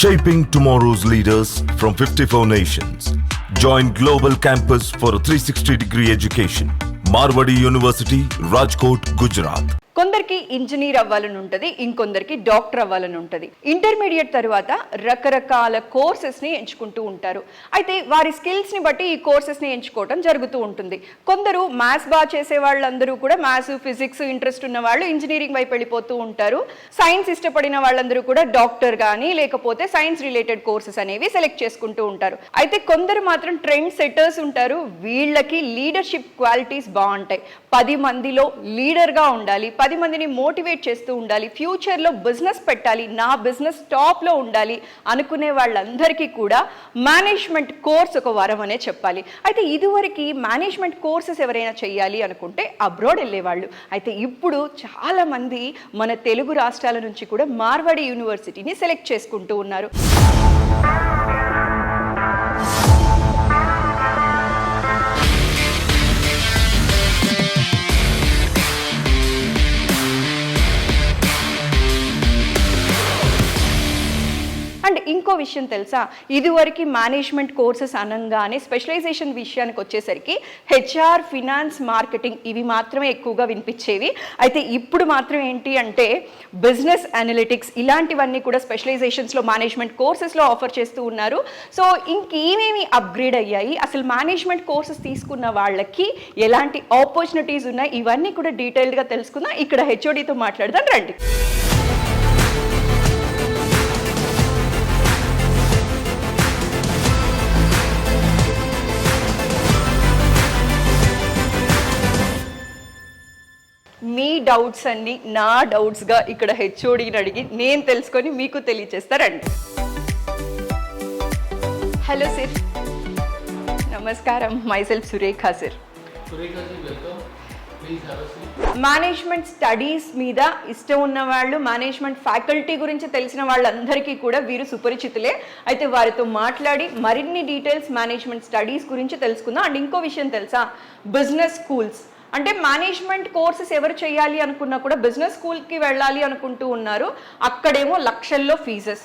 Shaping tomorrow's leaders from 54 nations. Join Global Campus for a 360-degree education. Marwadi University, Rajkot, Gujarat. కొందరికి engineer అవ్వాలని ఉంటుంది, ఇంకొందరికి doctor అవ్వాలని ఉంటుంది. Intermediate తర్వాత రకరకాల కోర్సెస్ని ఎంచుకుంటూ ఉంటారు. అయితే వారి స్కిల్స్ని బట్టి ఈ కోర్సెస్ని ఎంచుకోవడం జరుగుతూ ఉంటుంది. కొందరు మ్యాథ్స్ బాగా చేసే వాళ్ళందరూ కూడా మ్యాథ్స్, ఫిజిక్స్ ఇంట్రెస్ట్ ఉన్న వాళ్ళు ఇంజనీరింగ్ వైపు వెళ్ళిపోతూ ఉంటారు. సైన్స్ ఇష్టపడిన వాళ్ళందరూ కూడా డాక్టర్ కానీ లేకపోతే సైన్స్ రిలేటెడ్ కోర్సెస్ అనేవి సెలెక్ట్ చేసుకుంటూ ఉంటారు. అయితే కొందరు మాత్రం ట్రెండ్ సెట్టర్స్ ఉంటారు. వీళ్ళకి లీడర్షిప్ క్వాలిటీస్ బాగుంటాయి. 10 మందిలో లీడర్గా ఉండాలి, 10 మందిని మోటివేట్ చేస్తూ ఉండాలి, ఫ్యూచర్లో బిజినెస్ పెట్టాలి, నా బిజినెస్ టాప్లో ఉండాలి అనుకునే వాళ్ళందరికీ కూడా మేనేజ్మెంట్ కోర్స్ ఒక వరం అనే చెప్పాలి. అయితే ఇదివరకు మేనేజ్మెంట్ కోర్సెస్ ఎవరైనా చేయాలి అనుకుంటే అబ్రాడ్ వెళ్ళేవాళ్ళు. అయితే ఇప్పుడు చాలామంది మన తెలుగు రాష్ట్రాల నుంచి కూడా మార్వాడి యూనివర్సిటీని సెలెక్ట్ చేసుకుంటూ ఉన్నారు. అండ్ ఇంకో విషయం తెలుసా, ఇదివరకు మేనేజ్మెంట్ కోర్సెస్ అనగానే స్పెషలైజేషన్ విషయానికి వచ్చేసరికి హెచ్ఆర్, ఫినాన్స్, మార్కెటింగ్ ఇవి మాత్రమే ఎక్కువగా వినిపించేవి. అయితే ఇప్పుడు మాత్రం ఏంటి అంటే బిజినెస్ అనలిటిక్స్ ఇలాంటివన్నీ కూడా స్పెషలైజేషన్స్లో మేనేజ్మెంట్ కోర్సెస్లో ఆఫర్ చేస్తూ ఉన్నారు. సో ఇంకేమేమి అప్గ్రేడ్ అయ్యాయి, అసలు మేనేజ్మెంట్ కోర్సెస్ తీసుకున్న వాళ్ళకి ఎలాంటి ఆపర్చునిటీస్ ఉన్నాయి, ఇవన్నీ కూడా డీటెయిల్డ్గా తెలుసుకుందాం. ఇక్కడ హెచ్ఓడితో మాట్లాడదాం రండి. మీ డౌట్స్ అన్ని నా డౌట్స్గా ఇక్కడ హెచ్ఓడిని అడిగి నేను తెలుసుకొని మీకు తెలియచేస్తారండి. హలో సార్, నమస్కారం. Myself Surekha sir. Management studies మీద ఇష్టం ఉన్న వాళ్ళు, మేనేజ్మెంట్ ఫ్యాకల్టీ గురించి తెలిసిన వాళ్ళందరికీ కూడా వీరు సుపరిచితులే. అయితే వారితో మాట్లాడి మరిన్ని డీటెయిల్స్ మేనేజ్మెంట్ స్టడీస్ గురించి తెలుసుకుందాం. అండ్ ఇంకో విషయం తెలుసా, బిజినెస్ స్కూల్స్ అంటే మేనేజ్మెంట్ కోర్సెస్ ఎవరు చేయాలి అనుకున్నా కూడా బిజినెస్ స్కూల్కి వెళ్ళాలి అనుకుంటూ ఉన్నారు. అక్కడేమో లక్షల్లో ఫీజెస్.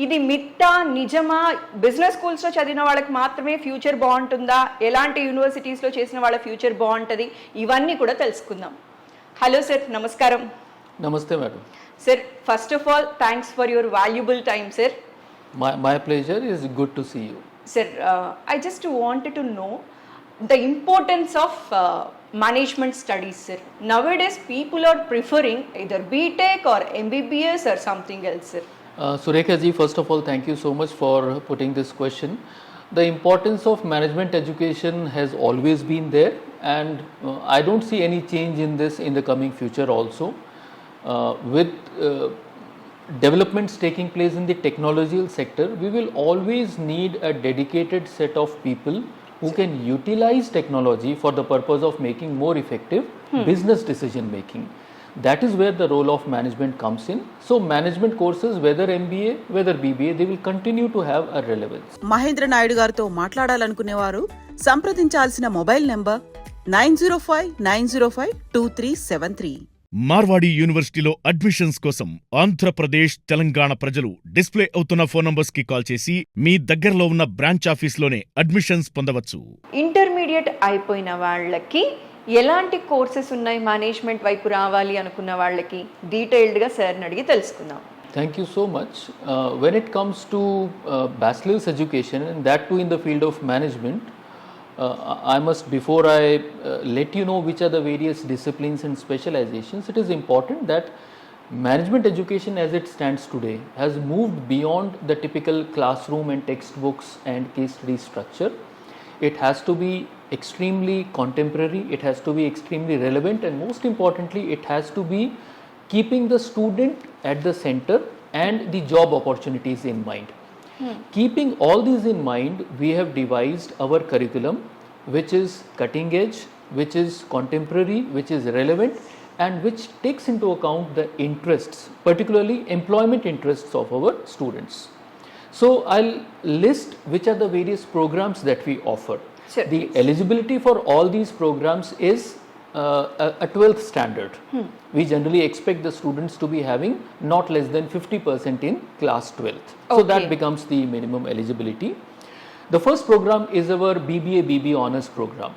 ఇది మిత్తా నిజమా? బిజినెస్ స్కూల్స్లో చదివిన వాళ్ళకి మాత్రమే ఫ్యూచర్ బాగుంటుందా? ఎలాంటి యూనివర్సిటీస్లో చేసిన వాళ్ళ ఫ్యూచర్ బాగుంటుంది? ఇవన్నీ కూడా తెలుసుకుందాం. హలో సార్, నమస్కారం. నమస్తే madam. Sir, first of all thanks for your valuable time sir. My pleasure, is good to see you. Sir, I just wanted to know the importance of management studies, sir. Nowadays people are preferring either BTech or MBBS or something else, sir. Surekha ji, first of all, thank you so much for putting this question. The importance of management education has always been there, and I don't see any change in this in the coming future also. With developments taking place in the technological sector, we will always need a dedicated set of people who can utilize technology for the purpose of making more effective business decision making. That is where the role of management comes in. So management courses, whether MBA, whether BBA, they will continue to have a relevance. Mahendra Naidu గారితో మాట్లాడాలనుకునేవారు సంప్రదించాల్సిన mobile number 9059052373. Marwadi యూనివర్సిటీలో admissions కోసం ఆంధ్రప్రదేశ్, తెలంగాణ ప్రజలు display అవుతున్న phone numbers కి call చేసి మీ దగ్గరలో ఉన్న బ్రాంచ్ ఆఫీస్లోనే అడ్మిషన్స్ పొందవచ్చు. ఇంటర్మీడియట్ అయిపోయిన వాళ్ళకి ఎలాంటి కోర్సెస్ ఉన్నాయి మేనేజ్మెంట్ వైపు రావాలి అనుకున్న వాళ్ళకి? డీటెయిల్డ్గా సార్ని అడిగి తెలుసుకుందాం. Thank you so much. When it comes to bachelor's education, and that too in the field of management, I must, before I let you know which are the various disciplines and specializations, it is important that management education as it stands today has moved beyond the typical classroom and textbooks and case study structure. It has to be extremely contemporary, it has to be extremely relevant, and most importantly, it has to be keeping the student at the center and the job opportunities in mind. Keeping all these in mind, we have devised our curriculum, which is cutting edge, which is contemporary, which is relevant, and which takes into account the interests, particularly employment interests of our students. So I'll list which are the various programs that we offer. Sure, the please. eligibility for all these programs is a 12th standard. We generally expect the students to be having not less than 50% in class 12th. So Okay. that becomes the minimum eligibility. The first program is our BBA BB honors program.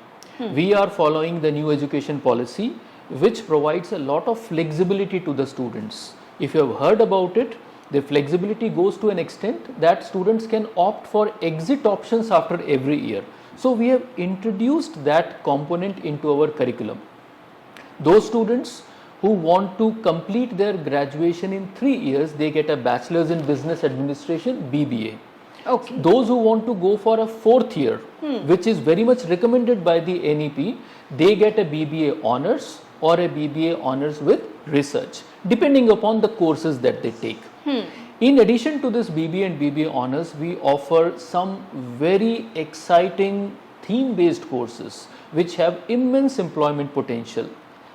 We are following the new education policy, which provides a lot of flexibility to the students. If you have heard about it, the flexibility goes to an extent that students can opt for exit options after every year. So we have introduced that component into our curriculum. Those students who want to complete their graduation in 3 years, they get a bachelor's in business administration, BBA. Okay. Those who want to go for a 4th year, which is very much recommended by the NEP, they get a BBA honors or a BBA honors with research, depending upon the courses that they take. In addition to this BBA and BBA honors, we offer some very exciting theme-based courses which have immense employment potential.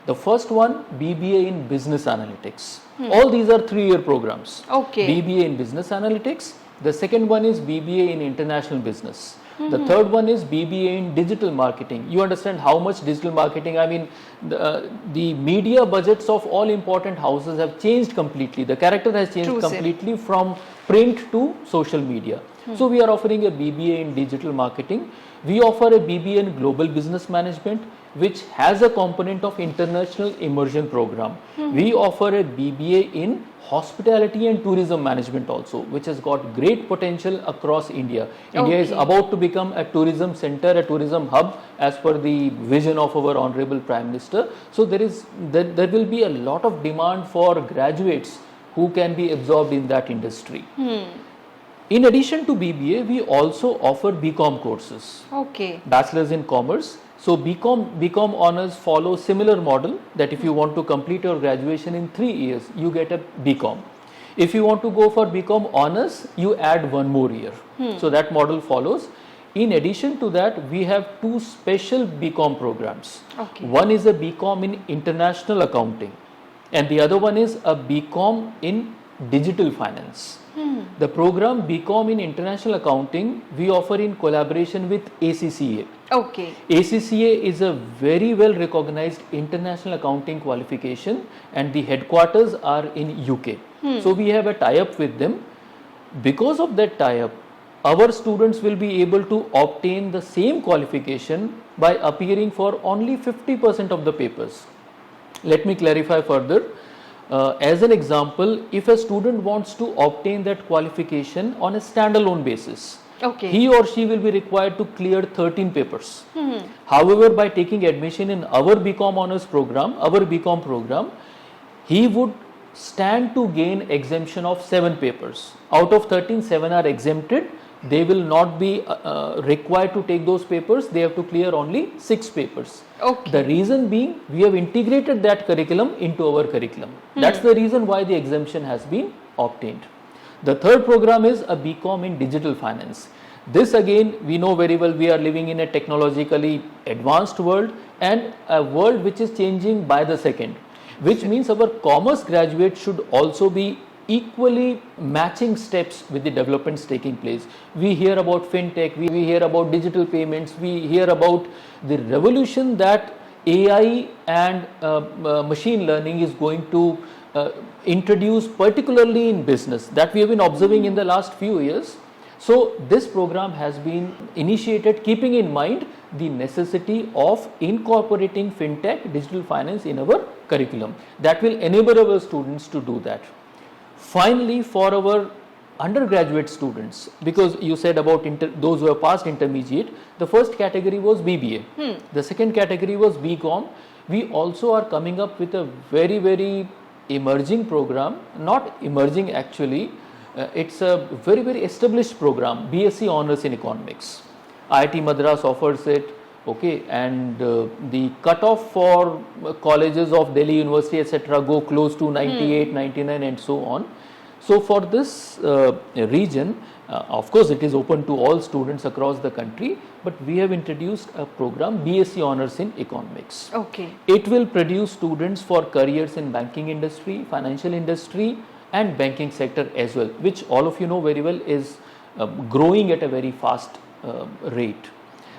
The first one, BBA in business analytics. All these are 3-year programs. Okay. BBA in business analytics. The second one is BBA in international business. The third one is BBA in digital marketing. You understand how much digital marketing, I mean, the media budgets of all important houses have changed completely. The character has changed True, sir. completely from print to social media. So we are offering a BBA in digital marketing. We offer a BBA in global business management, which has a component of international immersion program. We offer a BBA in hospitality and tourism management also, which has got great potential across India. India is Okay. about to become a tourism center, a tourism hub, as per the vision of our Honorable Prime Minister. So there will be a lot of demand for graduates who can be absorbed in that industry. In addition to BBA, we also offer BCom courses. Okay. Bachelor's in Commerce. So BCom honors follow similar model, that if you want to complete your graduation in 3 years, you get a BCom. If you want to go for BCom honors, you add 1 more year. So that model follows. In addition to that, we have 2 special BCom programs. Okay. One is a BCom in international accounting, and the other one is a BCom in digital finance. The program BCom in international accounting we offer in collaboration with ACCA. Okay. ACCA is a very well recognized international accounting qualification, and the headquarters are in UK. So we have a tie-up with them. Because of that tie-up, our students will be able to obtain the same qualification by appearing for only 50% of the papers. Let me clarify further. As an example, if a student wants to obtain that qualification on a standalone basis, Okay. he or she will be required to clear 13 papers. However, by taking admission in our BCom honors program, he would stand to gain exemption of 7 papers. Out of 13, 7 are exempted. They will not be required to take those papers. They have to clear only 6 papers. Okay. The reason being, we have integrated that curriculum into our curriculum. That's the reason why the exemption has been obtained. The third program is a BCom in digital finance. This again, we know very well, we are living in a technologically advanced world, and a world which is changing by the second, which means our commerce graduates should also be equally matching steps with the developments taking place. We hear about fintech, we hear about digital payments, we hear about the revolution that AI and machine learning is going to introduce, particularly in business, that we have been observing in the last few years. So this program has been initiated keeping in mind the necessity of incorporating fintech, digital finance in our curriculum. That will enable our students to do that. Finally, for our undergraduate students, because you said about those who have passed intermediate, the first category was BBA. The second category was BCom. We also are coming up with a very, very emerging program, not emerging actually, it's a very, very established program, BSc Honours in Economics. IIT Madras offers it, okay, and the cutoff for colleges of Delhi University, etc., go close to 98, 99 and so on. So for this region, of course it is open to all students across the country, but we have introduced a program, BSc Honours in Economics. Okay. It will produce students for careers in banking industry, financial industry and banking sector as well, which all of you know very well is growing at a very fast rate.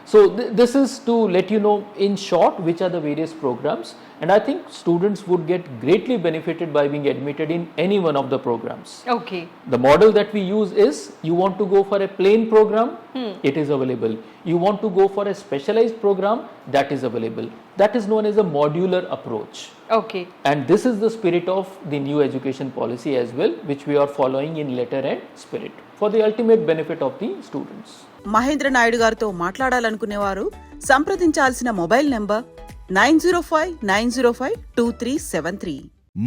So this is to let you know in short which are the various programs, and I think students would get greatly benefited by being admitted in any one of the programs. Okay. The model that we use is, you want to go for a plain program, it is available. You want to go for a specialized program, that is available. That is known as a modular approach. Okay. And this is the spirit of the new education policy as well, which we are following in letter and spirit for the ultimate benefit of the students. Mahendra Naidu గారితో మాట్లాడాలనుకునేవారు సంప్రదించాల్సిన mobile number 9059052373.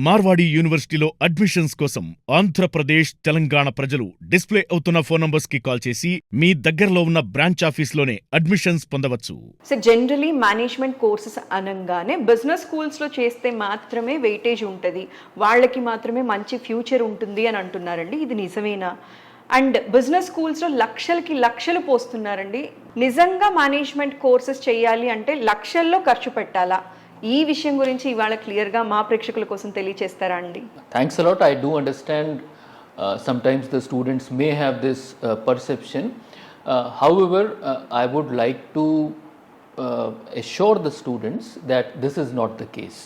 Marwadi యూనివర్సిటీలో admissions కోసం ఆంధ్రప్రదేశ్, తెలంగాణ ప్రజలు display అవుతున్న phone numbers కి call చేసి మీ దగ్గరలో ఉన్న బ్రాంచ్ ఆఫీస్లోనే అడ్మిషన్స్ పొందవచ్చు. సో జనరలీ మేనేజ్మెంట్ కోర్సెస్ అనగానే బిజినెస్ స్కూల్స్లో చేస్తే మాత్రమే వెయిటేజ్ ఉంటుంది, వాళ్ళకి మాత్రమే మంచి ఫ్యూచర్ ఉంటుంది అని అంటున్నారండి. ఇది నిజమేనా? అండ్ బిజినెస్ స్కూల్స్లో లక్షలకి లక్షలు పోస్తున్నారండి. నిజంగా మేనేజ్మెంట్ కోర్సెస్ చేయాలి అంటే లక్షల్లో ఖర్చు పెట్టాలా? ఈ విషయం గురించి ఇవాళ క్లియర్గా మా ప్రేక్షకుల కోసం తెలియచేస్తారా అండి? Thanks a lot. I do understand sometimes the students may have this perception. However, I would like to assure the students that this is not the case.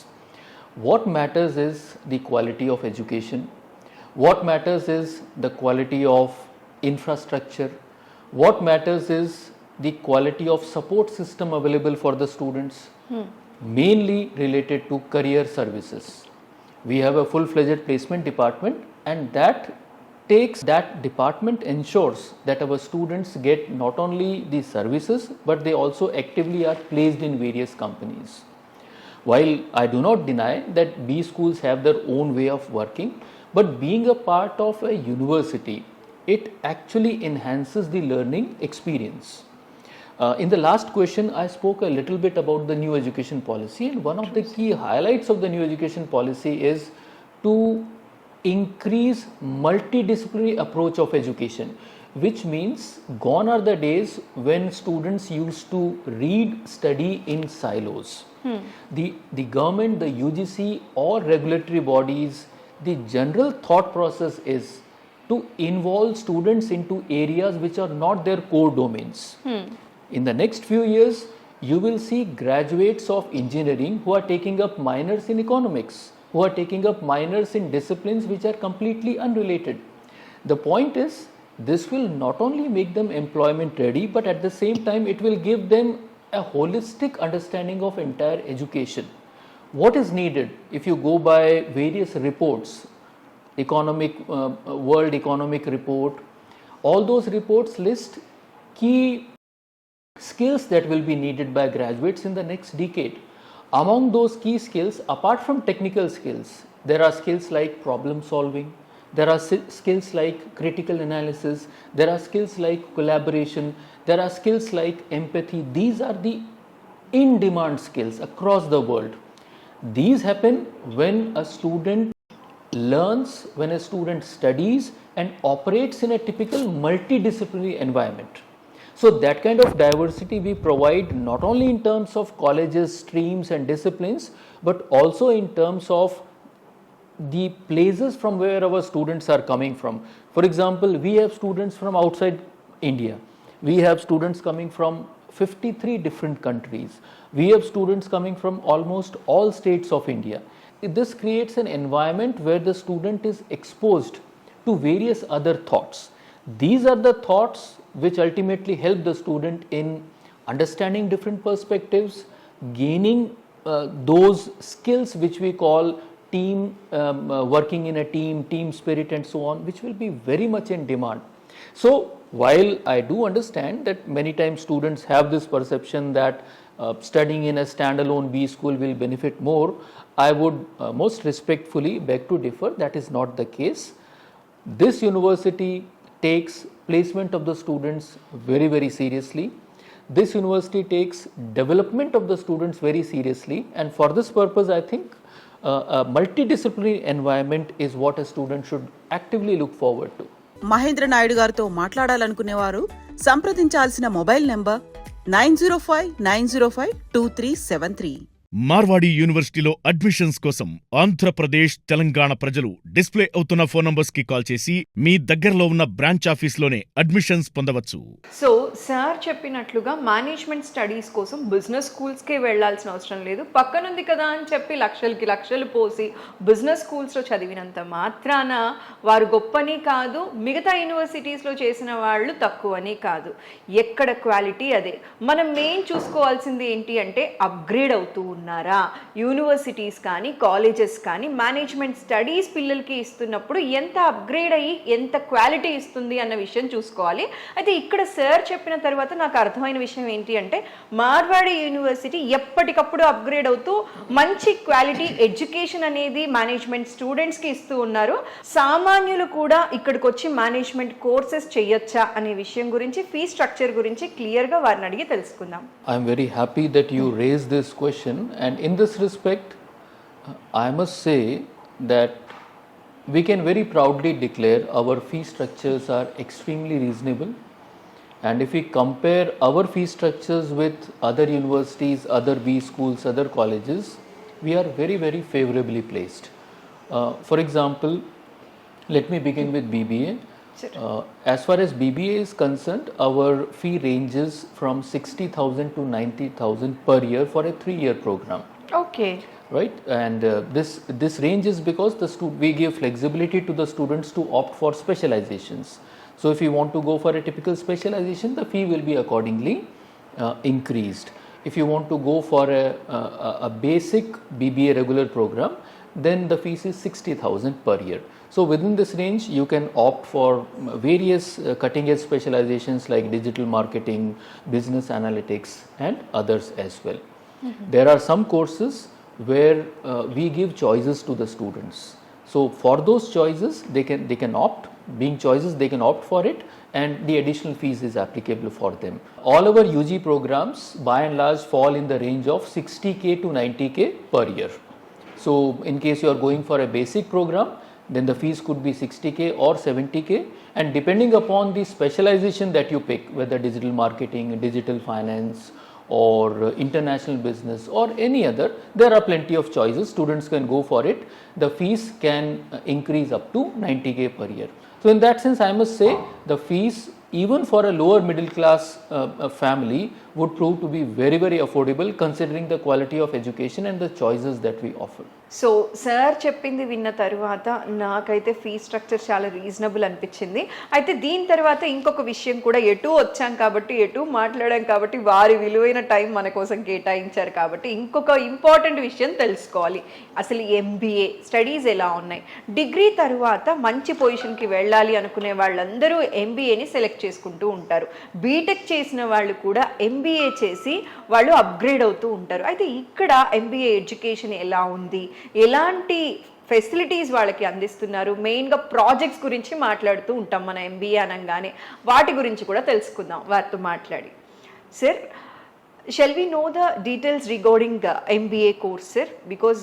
What matters is the quality of education. What matters is the quality of infrastructure. What matters is the quality of support system available for the students, mainly related to career services. We have a full-fledged placement department, and that department ensures that our students get not only the services, but they also actively are placed in various companies. While I do not deny that B schools have their own way of working, but being a part of a university, it actually enhances the learning experience. In the last question, I spoke a little bit about the new education policy, and one of the key highlights of the new education policy is to increase multidisciplinary approach of education, which means gone are the days when students used to read, study in silos. The government, the UGC or regulatory bodies, the general thought process is to involve students into areas which are not their core domains. In the next few years, you will see graduates of engineering who are taking up minors in economics, who are taking up minors in disciplines which are completely unrelated. The point is, this will not only make them employment ready, but at the same time it will give them a holistic understanding of entire education. What is needed? If you go by various reports, World Economic Report, all those reports list key skills that will be needed by graduates in the next decade. Among those key skills, apart from technical skills, there are skills like problem solving, there are skills like critical analysis, there are skills like collaboration, there are skills like empathy. These are the in-demand skills across the world. These happen when a student learns, when a student studies and operates in a typical multidisciplinary environment. So that kind of diversity we provide not only in terms of colleges, streams and disciplines, but also in terms of the places from where our students are coming from. For example, we have students from outside India. We have students coming from 53 different countries. We have students coming from almost all states of India. This creates an environment where the student is exposed to various other thoughts. These are the thoughts which ultimately help the student in understanding different perspectives, gaining those skills which we call working in a team spirit and so on, which will be very much in demand. So while I do understand that many times students have this perception that studying in a standalone B school will benefit more, I would most respectfully beg to differ. That is not the case. This university takes placement of the students very, very seriously. This university takes development of the students very seriously, and for this purpose I think a multidisciplinary environment is what a student should actively look forward to. Mahindra Naidu గారితో మాట్లాడాలనుకునేవారు సంప్రదించాల్సిన mobile number 9059052373. Marwadi యూనివర్సిటీలో admissions కోసం ఆంధ్రప్రదేశ్, తెలంగాణ ప్రజలు display అవుతున్న phone numbers కి call చేసి మీ దగ్గరలో ఉన్న బ్రాంచ్ ఆఫీస్లోనే అడ్మిషన్స్ పొందవచ్చు. సో సార్ చెప్పినట్లుగా మేనేజ్మెంట్ స్టడీస్ కోసం బిజినెస్ స్కూల్స్కే వెళ్ళాల్సిన అవసరం లేదు. పక్కనుంది కదా అని చెప్పి లక్షలకి లక్షలు పోసి బిజినెస్ స్కూల్స్లో చదివినంత మాత్రాన వారు గొప్పని కాదు, మిగతా యూనివర్సిటీస్లో చేసిన వాళ్ళు తక్కువని కాదు. ఎక్కడ క్వాలిటీ అదే. మనం మెయిన్ చూసుకోవాల్సింది ఏంటి అంటే అప్గ్రేడ్ అవుతూ ఉన్నారా యూనివర్సిటీస్ కానీ కాలేజెస్ కానీ మేనేజ్మెంట్ స్టడీస్ పిల్లలకి ఇస్తున్నప్పుడు ఎంత అప్గ్రేడ్ అయ్యి ఎంత క్వాలిటీ ఇస్తుంది అన్న విషయం చూసుకోవాలి. అయితే ఇక్కడ సార్ చెప్పిన తర్వాత నాకు అర్థమైన విషయం ఏంటి అంటే మార్వాడి యూనివర్సిటీ ఎప్పటికప్పుడు అప్గ్రేడ్ అవుతూ మంచి క్వాలిటీ ఎడ్యుకేషన్ అనేది మేనేజ్మెంట్ స్టూడెంట్స్కి ఇస్తూ ఉన్నారు. సామాన్యులు కూడా ఇక్కడికి వచ్చి మేనేజ్మెంట్ కోర్సెస్ చేయొచ్చా అనే విషయం గురించి, ఫీ స్ట్రక్చర్ గురించి క్లియర్గా వారిని అడిగి తెలుసుకుందాం. I'm very happy that you raised this question, and in this respect, I must say that we can very proudly declare our fee structures are extremely reasonable. And if we compare our fee structures with other universities, other B schools, other colleges, we are very, very favorably placed. For example, let me begin with BBA. As far as BBA is concerned, our fee ranges from 60,000 to 90,000 per year for a 3-year program. Okay. Right, and this range is because we give flexibility to the students to opt for specializations. So if you want to go for a typical specialization, the fee will be accordingly increased. If you want to go for a basic BBA regular program, then the fees is 60,000 per year. So within this range, you can opt for various cutting edge specializations like digital marketing, business analytics, and others as well. There are some courses where we give choices to the students. So for those choices, they can opt. Being choices, they can opt for it, and the additional fees is applicable for them. All our UG programs, by and large, fall in the range of 60K to 90K per year. So in case you are going for a basic program, then the fees could be 60K or 70K, and depending upon the specialization that you pick, whether digital marketing, digital finance, or international business or any other, there are plenty of choices. Students can go for it. The fees can increase up to 90K per year. So in that sense, I must say the fees even for a lower middle class family would prove to be very, very affordable considering the quality of education and the choices that we offer. So sir చెప్పింది విన్న తర్వాత నాకైతే fee structure చాలా reasonable అనిపించింది. అయితే దీని తర్వాత ఇంకొక విషయం కూడా, ఎటు వచ్చాం కాబట్టి ఎటు మాట్లాడాం కాబట్టి వారి విలువైన టైం మన కోసం కేటాయించారు కాబట్టి ఇంకొక ఇంపార్టెంట్ విషయం తెలుసుకోవాలి. అసలు ఎంబీఏ స్టడీస్ ఎలా ఉన్నాయి, డిగ్రీ తర్వాత మంచి పొజిషన్కి వెళ్ళాలి అనుకునే వాళ్ళందరూ ఎంబీఏని సెలెక్ట్ చేసుకుంటూ ఉంటారు. బీటెక్ చేసిన వాళ్ళు కూడా ఎంబీఏ చేసి వాళ్ళు అప్గ్రేడ్ అవుతూ ఉంటారు. అయితే ఇక్కడ ఎంబీఏ ఎడ్యుకేషన్ ఎలా ఉంది, ఎలాంటి ఫెసిలిటీస్ వాళ్ళకి అందిస్తున్నారు, మెయిన్గా ప్రాజెక్ట్స్ గురించి మాట్లాడుతూ ఉంటాం మన ఎంబీఏ అనగానే. వాటి గురించి కూడా తెలుసుకుందాం వారితో మాట్లాడి. Sir, shall we know the details regarding MBA course, sir? Because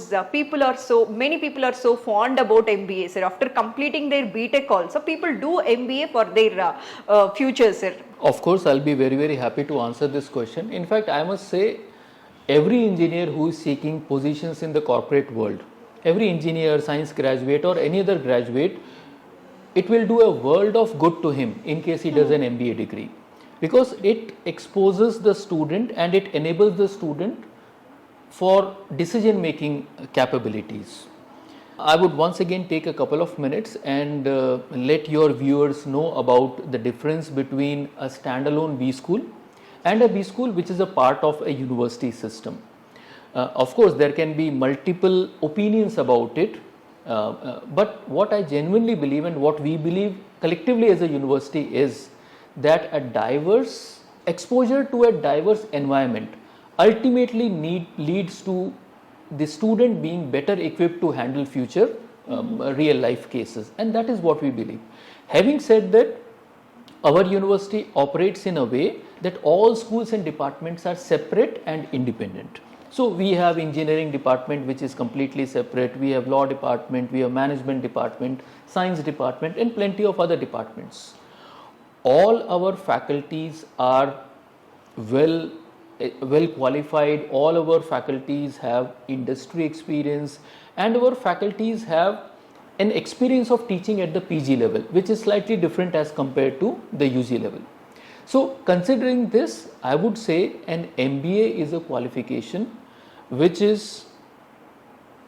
many people are so fond about MBA, sir. After completing their BTech also, people do MBA for their future, sir. Of course, I'll be very, very happy to answer this question. In fact, I must say, every engineer who is seeking positions in the corporate world, every engineer, science graduate or any other graduate, it will do a world of good to him in case he does an MBA degree, because it exposes the student and it enables the student for decision making capabilities. I would once again take a couple of minutes and let your viewers know about the difference between a standalone B school and a B school which is a part of a university system. Of course, there can be multiple opinions about it, but what I genuinely believe and what we believe collectively as a university is that a diverse exposure to a diverse environment ultimately leads to the student being better equipped to handle future real life cases, and that is what we believe. Having said that, our university operates in a way that all schools and departments are separate and independent. So we have engineering department which is completely separate, we have law department, we have management department, science department, and plenty of other departments. All our faculties are well well qualified. All our faculties have industry experience, and our faculties have an experience of teaching at the PG level, which is slightly different as compared to the UG level. So considering this, I would say an MBA is a qualification which is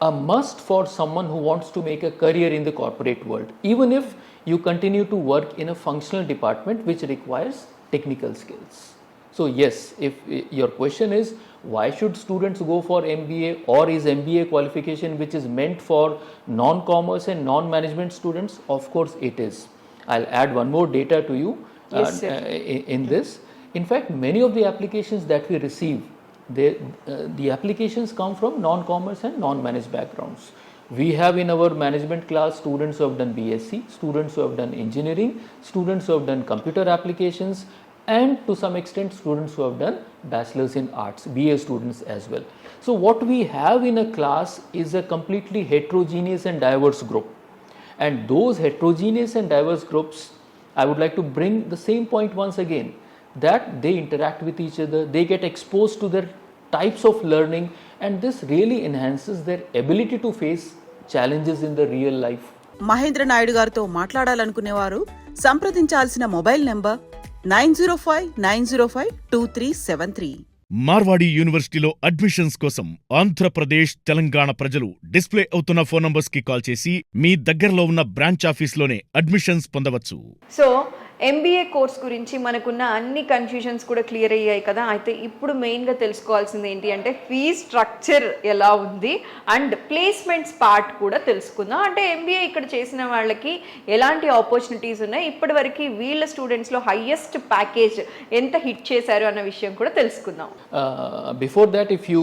a must for someone who wants to make a career in the corporate world, even if you continue to work in a functional department which requires technical skills. So yes, if your question is why should students go for MBA, or is MBA qualification which is meant for non-commerce and non-management students, of course it is. I'll add one more data to you Yes, sir. in this. In fact, many of the applications that we receive, the applications come from non-commerce and non-managed backgrounds. We have in our management class students who have done BSc, students who have done engineering, students who have done computer applications, and to some extent students who have done bachelor's in arts, BA students as well. So what we have in a class is a completely heterogeneous and diverse group. And those heterogeneous and diverse groups, I would like to bring the same point once again, that they interact with each other, they get exposed to their types of learning, and this really enhances their ability to face challenges in the real life. Mahendra Naidu గారితో మాట్లాడాలనుకునేవారు సంప్రదించాల్సిన mobile number 9059052373. Marwadi యూనివర్సిటీలో admissions కోసం ఆంధ్రప్రదేశ్, తెలంగాణ ప్రజలు display అవుతున్న phone numbers కి call చేసి మీ దగ్గరలో ఉన్న బ్రాంచ్ ఆఫీస్లోనే అడ్మిషన్స్ పొందవచ్చు. సో ఎంబీఏ కోర్స్ గురించి మనకున్న అన్ని కన్ఫ్యూజన్స్ కూడా క్లియర్ అయ్యాయి కదా. అయితే ఇప్పుడు మెయిన్గా తెలుసుకోవాల్సింది ఏంటి అంటే ఫీజ్ స్ట్రక్చర్ ఎలా ఉంది అండ్ ప్లేస్మెంట్స్ పార్ట్ కూడా తెలుసుకుందాం. అంటే ఎంబీఏ ఇక్కడ చేసిన వాళ్ళకి ఎలాంటి ఆపర్చునిటీస్ ఉన్నాయి, ఇప్పటి వరకు వీళ్ళ స్టూడెంట్స్లో హైయెస్ట్ ప్యాకేజ్ ఎంత హిట్ చేశారు అన్న విషయం కూడా తెలుసుకుందాం. Before that, if you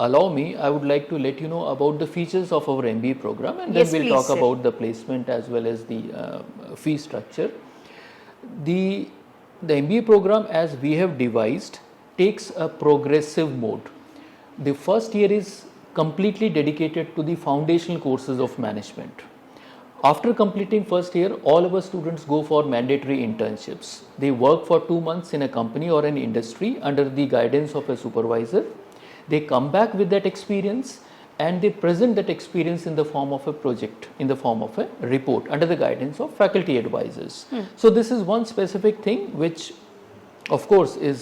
allow me, I would like to let you know about the features of our MBA program, and then Yes, we'll please, talk sir. about the placement as well as the fee structure. The MBA program, as we have devised, takes a progressive mode. The first year is completely dedicated to the foundational courses of management. After completing first year, all of our students go for mandatory internships. They work for 2 months in a company or an industry under the guidance of a supervisor. They come back with that experience and they present that experience in the form of a project, in the form of a report under the guidance of faculty advisors. So this is one specific thing which of course is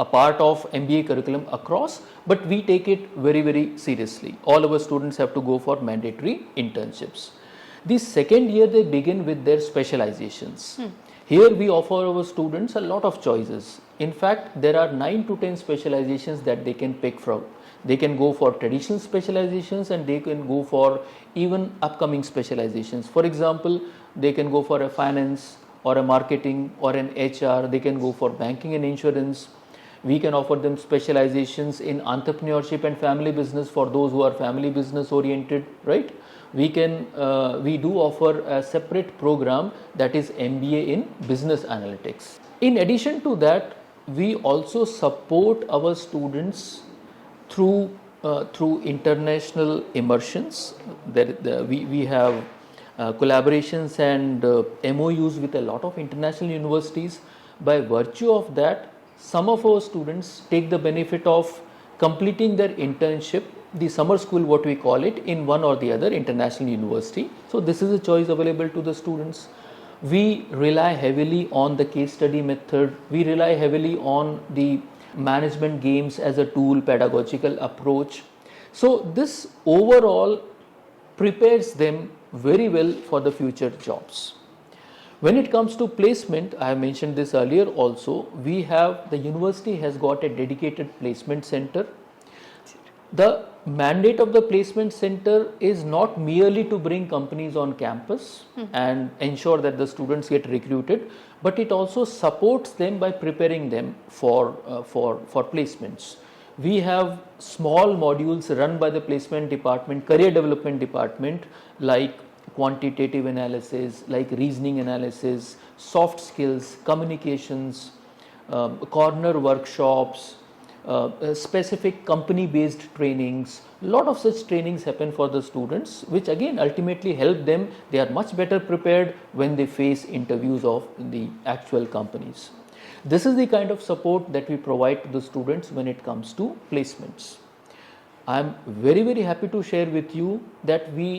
a part of MBA curriculum across, but we take it very, very seriously. All of our students have to go for mandatory internships. The second year they begin with their specializations. Here we offer our students a lot of choices. In fact, there are 9 to 10 specializations that they can pick from. They can go for traditional specializations and they can go for even upcoming specializations. For example, they can go for a finance or a marketing or an HR. They can go for banking and insurance. We can offer them specializations in entrepreneurship and family business for those who are family business oriented, right? We do offer a separate program that is MBA in business analytics. In addition to that, we also support our students through international immersions. We have collaborations and MOUs with a lot of international universities. By virtue of that, some of our students take the benefit of completing their internship, the summer school what we call it, in one or the other international university. So this is a choice available to the students. We rely heavily on the case study method. We rely heavily on the management games as a tool, pedagogical approach. So this overall prepares them very well for the future jobs. When it comes to placement, I have mentioned this earlier also, the university has got a dedicated placement center. The mandate of the placement center is not merely to bring companies on campus and ensure that the students get recruited, but it also supports them by preparing them for placements. We have small modules run by the placement department, career development department, like quantitative analysis, like reasoning analysis, soft skills, communications, corner workshops, specific company based trainings. Lot of such trainings happen for the students, which again ultimately help them. They are much better prepared when they face interviews of the actual companies. This is the kind of support that we provide to the students when it comes to placements. I am very, very happy to share with you that we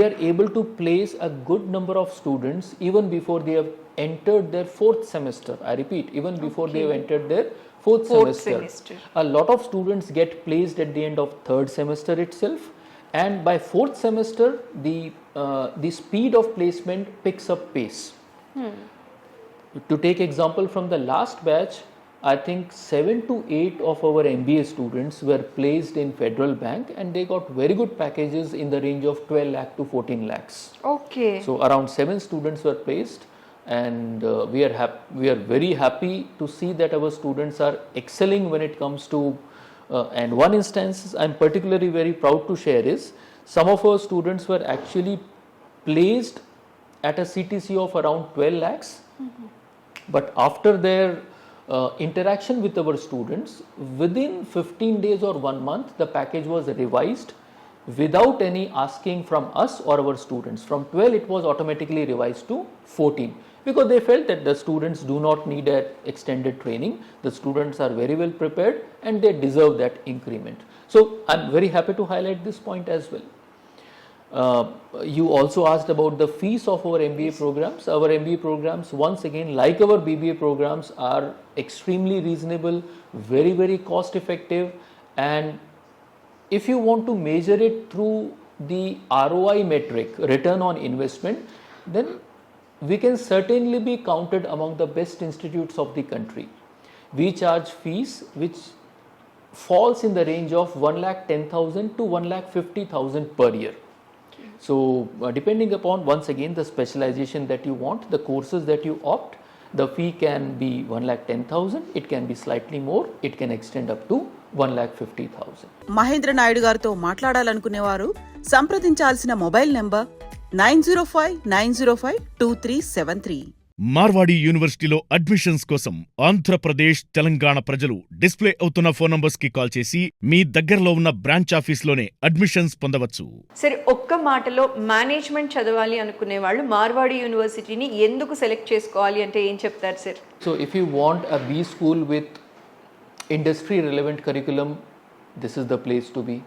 are able to place a good number of students even before they have entered their fourth semester. I repeat, even before they have entered their fourth semester. A lot of students get placed at the end of third semester itself, and by fourth semester the speed of placement picks up pace. To take example from the last batch, I think 7 to 8 of our MBA students were placed in Federal Bank, and they got very good packages in the range of 12 lakh to 14 lakhs. Okay. So around 7 students were placed, and we are very happy to see that our students are excelling when it comes to and one instance I'm particularly very proud to share is some of our students were actually placed at a CTC of around 12 lakhs. But after their interaction with our students, within 15 days or 1 month, the package was revised without any asking from us or our students. From 12, it was automatically revised to 14 because they felt that the students do not need an extended training. The students are very well prepared and they deserve that increment. So I'm very happy to highlight this point as well. You also asked about the fees of our MBA programs. Our MBA programs, once again, like our BBA programs, are extremely reasonable, very, very cost effective, and if you want to measure it through the ROI metric, return on investment, then we can certainly be counted among the best institutes of the country. We charge fees which falls in the range of 1,10,000 to 1,50,000 per year. So depending upon, once again, the specialization that you want, the courses that you opt, the fee can be 1,10,000, it can be slightly more, it can extend up to 1,50,000. Mahindra Naidu గారితో మాట్లాడాలనుకునేవారు సంప్రదించాల్సిన mobile number 9059052373. Marwadi యూనివర్సిటీలో admissions కోసం ఆంధ్రప్రదేశ్, తెలంగాణ ప్రజలు display అవుతున్న phone numbers కి call చేసి మీ దగ్గరలో ఉన్న బ్రాంచ్ ఆఫీస్లోనే అడ్మిషన్స్ పొందవచ్చు. సరే, ఒక్క మాటలో మేనేజ్మెంట్ చదవాలి అనుకునే వాళ్ళు మార్వాడి యూనివర్సిటీని ఎందుకు సెలెక్ట్ చేసుకోవాలి అంటే ఏం చెప్తారు sir? So if you want a B school with industry relevant curriculum, this is the place to be.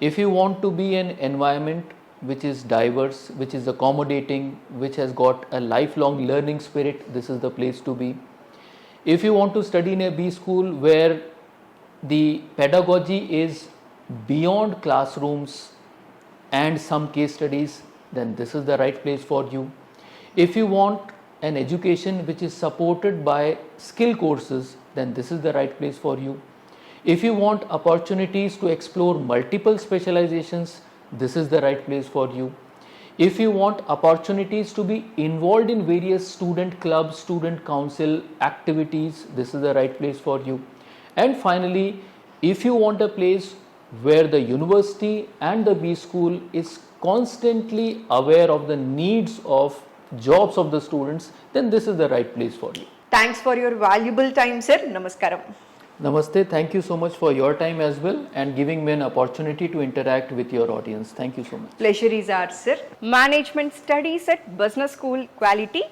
If you want to be an environment which is diverse, which is accommodating, which has got a lifelong learning spirit, this is the place to be. If you want to study in a B school where the pedagogy is beyond classrooms and some case studies, then this is the right place for you. If you want an education which is supported by skill courses, then this is the right place for you. If you want opportunities to explore multiple specializations, this is the right place for you. If you want opportunities to be involved in various student clubs, student council activities, this is the right place for you. And finally, if you want a place where the university and the B school is constantly aware of the needs of jobs of the students, then this is the right place for you. Thanks for your valuable time sir. నమస్కారం. Namaste, thank you so much for your time as well and giving me an opportunity to interact with your audience. Thank you so much. Pleasure is ours, sir. Management studies at business school quality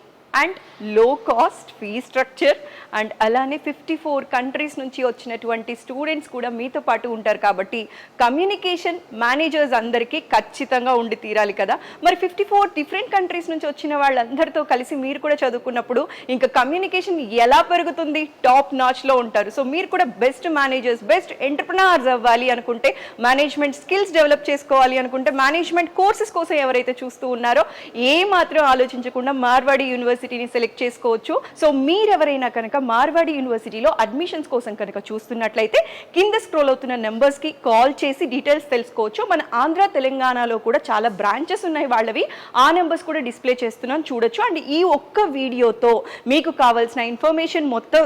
and low cost fee structure and అలానే 54 countries నుంచి వచ్చినటువంటి students కూడా మీతో పాటు ఉంటారు కాబట్టి communication managers అందరికీ ఖచ్చితంగా ఉండి తీరాలి కదా. మరి 54 డిఫరెంట్ కంట్రీస్ నుంచి వచ్చిన వాళ్ళందరితో కలిసి మీరు కూడా చదువుకున్నప్పుడు ఇంకా కమ్యూనికేషన్ ఎలా పెరుగుతుంది? టాప్ నాచ్లో ఉంటారు. సో మీరు కూడా బెస్ట్ మేనేజర్స్, బెస్ట్ ఎంటర్ప్రెనర్స్ అవ్వాలి అనుకుంటే, మేనేజ్మెంట్ స్కిల్స్ డెవలప్ చేసుకోవాలి అనుకుంటే, మేనేజ్మెంట్ కోర్సెస్ కోసం ఎవరైతే చూస్తూ ఉన్నారో ఏ మాత్రం ఆలోచించకుండా మార్వాడి యూనివర్సిటీని సెలెక్ట్ చేసుకోవచ్చు. సో మీరెవరైనా కనుక మార్వాడి యూనివర్సిటీలో అడ్మిషన్స్ కోసం కనుక చూస్తున్నట్లయితే కింద స్క్రోల్ అవుతున్న నెంబర్స్కి కాల్ చేసి డీటెయిల్స్ తెలుసుకోవచ్చు. మన ఆంధ్ర, తెలంగాణలో కూడా చాలా బ్రాంచెస్ ఉన్నాయి వాళ్ళవి. ఆ నెంబర్స్ కూడా డిస్ప్లే చేస్తున్నాను, చూడొచ్చు. అండ్ ఈ ఒక్క వీడియోతో మీకు కావాల్సిన ఇన్ఫర్మేషన్ మొత్తం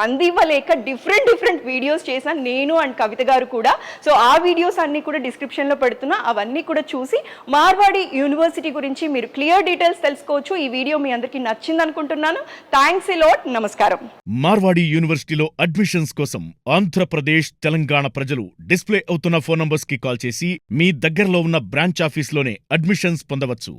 అందివ్వలేక డిఫరెంట్ వీడియోస్ చేశాను నేను అండ్ కవిత గారు కూడా. సో ఆ వీడియోస్ అన్నీ కూడా డిస్క్రిప్షన్లో పెడుతున్నా, అవన్నీ కూడా చూసి మార్వాడి యూనివర్సిటీ గురించి మీరు క్లియర్ డీటెయిల్స్ తెలుసుకోవచ్చు. ఈ వీడియో మీ అందరికీ నచ్చింది అనుకుంటున్నాను. Thanks a lot. నమస్కారం. మార్వాడి యూనివర్సిటీలో అడ్మిషన్స్ కోసం ఆంధ్రప్రదేశ్, తెలంగాణ ప్రజలు డిస్ప్లే అవుతున్న ఫోన్ నంబర్స్ కి కాల్ చేసి మీ దగ్గరలో ఉన్న బ్రాంచ్ ఆఫీస్లోనే అడ్మిషన్స్ పొందవచ్చు.